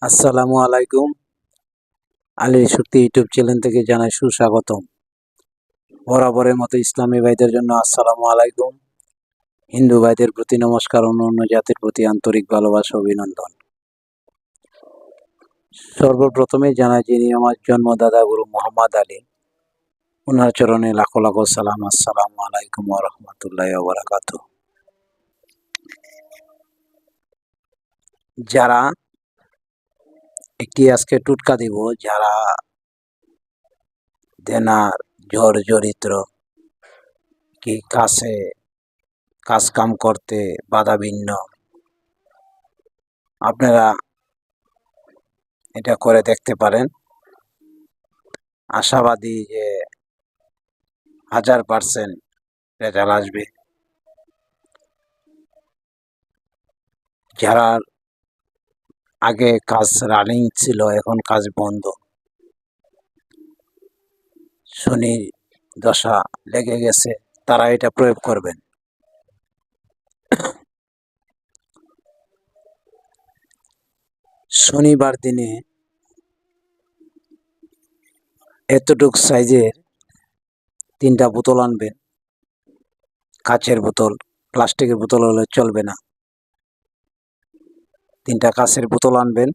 আসসালামু আলাইকুম। আলীর শক্তি ইউটিউব চ্যানেল থেকে জানাই সুস্বাগতম। বরাবরের মতো ইসলামী ভাইদের জন্য আসসালামু আলাইকুম, হিন্দু ভাইদের প্রতি নমস্কার, অন্য জাতির প্রতি আন্তরিক ভালোবাসা অভিনন্দন। সর্বপ্রথমে জানাই যিনি আমার জন্মদাতা গুরু মোহাম্মদ আলী, ওনার চরণে লাখো লাখো সালাম। আসসালামু আলাইকুম ওয়া রাহমাতুল্লাহি ওয়া বারাকাতুহু। যারা একটি আজকে টুটকা দিব, যারা দেনার জর্জরিত, কি কাজ কাম করতে বাধাবিঘ্ন, আপনারা এটা করে দেখতে পারেন। আশাবাদী যে 1000% রেজাল্ট আসবে। যারা আগে কাজ রানিং ছিল, এখন কাজ বন্ধ, শনি দশা লেগে গেছে, তারা এটা প্রয়োগ করবেন। শনিবার দিনে এতটুক সাইজের 3টা বোতল আনবেন। কাচের বোতল, প্লাস্টিকের বোতল হলে চলবে না। 3টা কাচের বোতল আনবেন।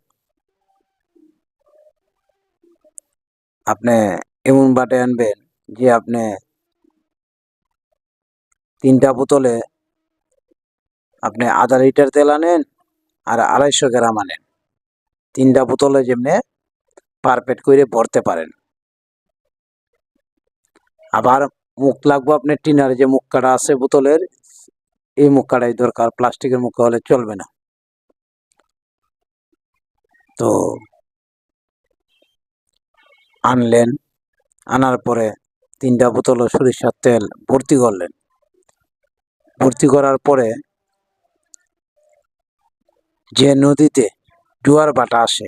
আপনি এমন বাটে আনবেন যে আপনি 3টা বোতলে আপনি আধা লিটার তেল আনেন আর 250 গ্রাম আনেন। 3টা বোতলে যেমনি পারপেট করে ভরতে পারেন। আবার মুখ লাগবো আপনার টিনার যে মুখ কাটা আছে বোতলের, এই মুখ কাটাই দরকার, প্লাস্টিকের মুখ হলে চলবে না। তো আনলেন, আনার পরে 3টা বোতল সরিষার তেল ভর্তি করলেন। ভর্তি করার পরে যে নদীতে জোয়ার ভাটা আসে,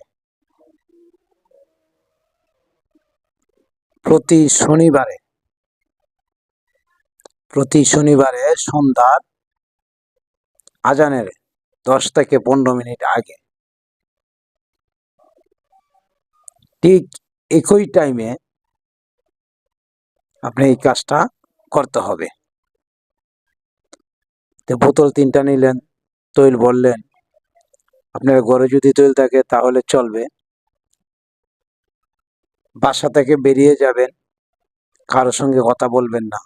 প্রতি শনিবারে সন্ধ্যার আজানের 10 থেকে 15 মিনিট আগে, ঠিক একই টাইমে আপনি এই কাজটা করতে হবে। তো বোতল 3টা নিলেন, তৈল ভরলেন। আপনার ঘরে যদি তৈল থাকে তাহলে চলবে। বাসা থেকে বেরিয়ে যাবেন, কারোর সঙ্গে কথা বলবেন না।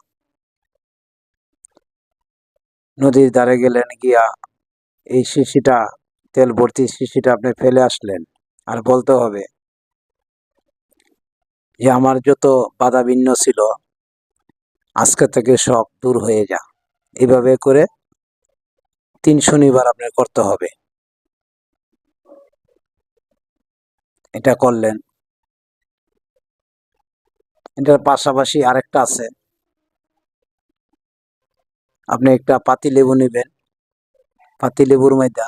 নদীর ধারে গেলেন, গিয়া এই শিশিটা, তেল ভর্তি শিশিটা আপনি ফেলে আসলেন। আর বলতে হবে যে আমার যত বাধা বিঘ্ন ছিল আজকে থেকে সব দূর হয়ে যা। এভাবে করে 3 শনিবার আপনার করতে হবে। এটা করলেন। এটার পাশাপাশি আরেকটা আছে, আপনি একটা পাতি লেবু নেবেন। পাতি লেবুর মধ্যে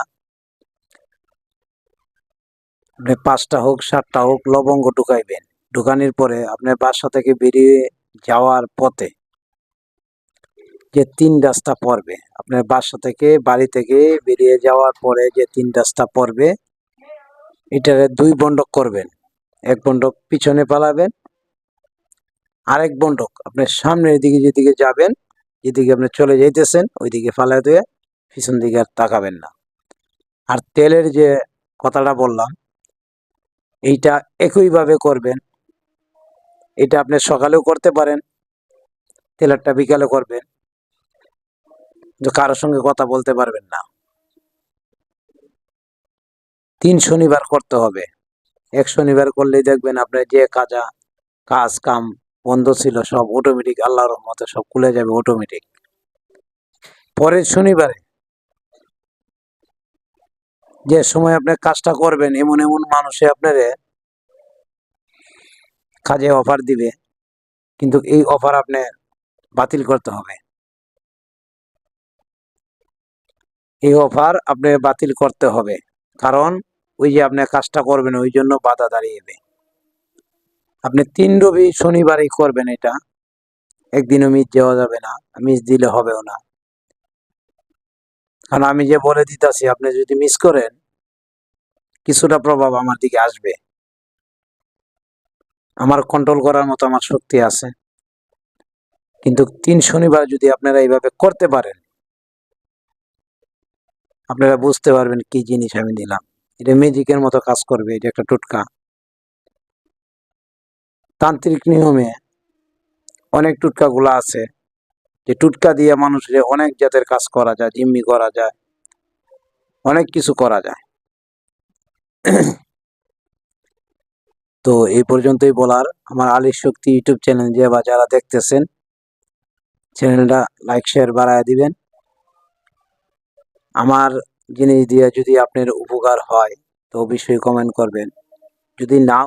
আপনি 5টা হোক 7টা হোক লবঙ্গ ঢুকাইবেন। ঢুকানোর পরে আপনার বাসা থেকে বেরিয়ে যাওয়ার পথে যে 3 রাস্তা পড়বে, আপনার বাসা থেকে বাড়ি থেকে বেরিয়ে যাওয়ার পরে যে 3 রাস্তা পড়বে, এটারে 2 বন্ডক করবেন। 1 বন্ডক পিছনে পালাবেন, আরেক বন্ডক আপনার সামনের দিকে যেদিকে যাবেন, যেদিকে আপনি চলে যাইতেছেন ওইদিকে ফালাই দিয়ে পিছন দিকে আর তাকাবেন না। আর তেলের যে কথাটা বললাম, এইটা একইভাবে করবেন। এটা আপনি সকালেও করতে পারেন, তেলেরটা বিকালে করবেন, যে কারোর সঙ্গে কথা বলতে পারবেন না। 3 শনিবার করতে হবে। 1 শনিবার করলেই দেখবেন আপনার যে কাজ কাম বন্ধ ছিল সব অটোমেটিক, আল্লাহর রহমতে সব খুলে যাবে অটোমেটিক। পরের শনিবারে যে সময় আপনি কাজটা করবেন, এমন এমন মানুষে আপনারে কাজে অফার দিবে, কিন্তু এই অফার আপনি বাতিল করতে হবে। এই অফার আপনি বাতিল করতে হবে, কারণ ওই যে আপনি কাজটা করবেন ওই জন্য বাধা দাঁড়িয়েবে। আপনি 3 রবি শনিবারই করবেন এটা, একদিনও মিস যাওয়া যাবে না, মিস দিলে হবেও না। কারণ আমি যে বলে দিতেছি, আপনি যদি মিস করেন কিছুটা প্রভাব আমার দিকে আসবে। আমার কন্ট্রোল করার মতো আমার শক্তি আছে। কিন্তু 3 শনিবার যদি আপনারা এইভাবে করতে পারেন, আপনারা বুঝতে পারবেন কি জিনিস আমি দিলাম। এটা ম্যাজিকের মতো কাজ করবে। এটা একটা টোটকা। তান্ত্রিক নিয়মে অনেক টোটকাগুলো আছে, যে টোটকা দিয়ে মানুষের অনেক জাতের কাজ করা যায়, জিম্মি করা যায়, অনেক কিছু করা যায়। তো এই পর্যন্তই বলার। আমার আলীর শক্তি ইউটিউব চ্যানেল যে বা যারা দেখতেছেন, চ্যানেলটা লাইক শেয়ার বাড়ায় দিবেন। আমার জিনিস দিয়ে যদি আপনার উপকার হয় তো অবশ্যই কমেন্ট করবেন। যদি না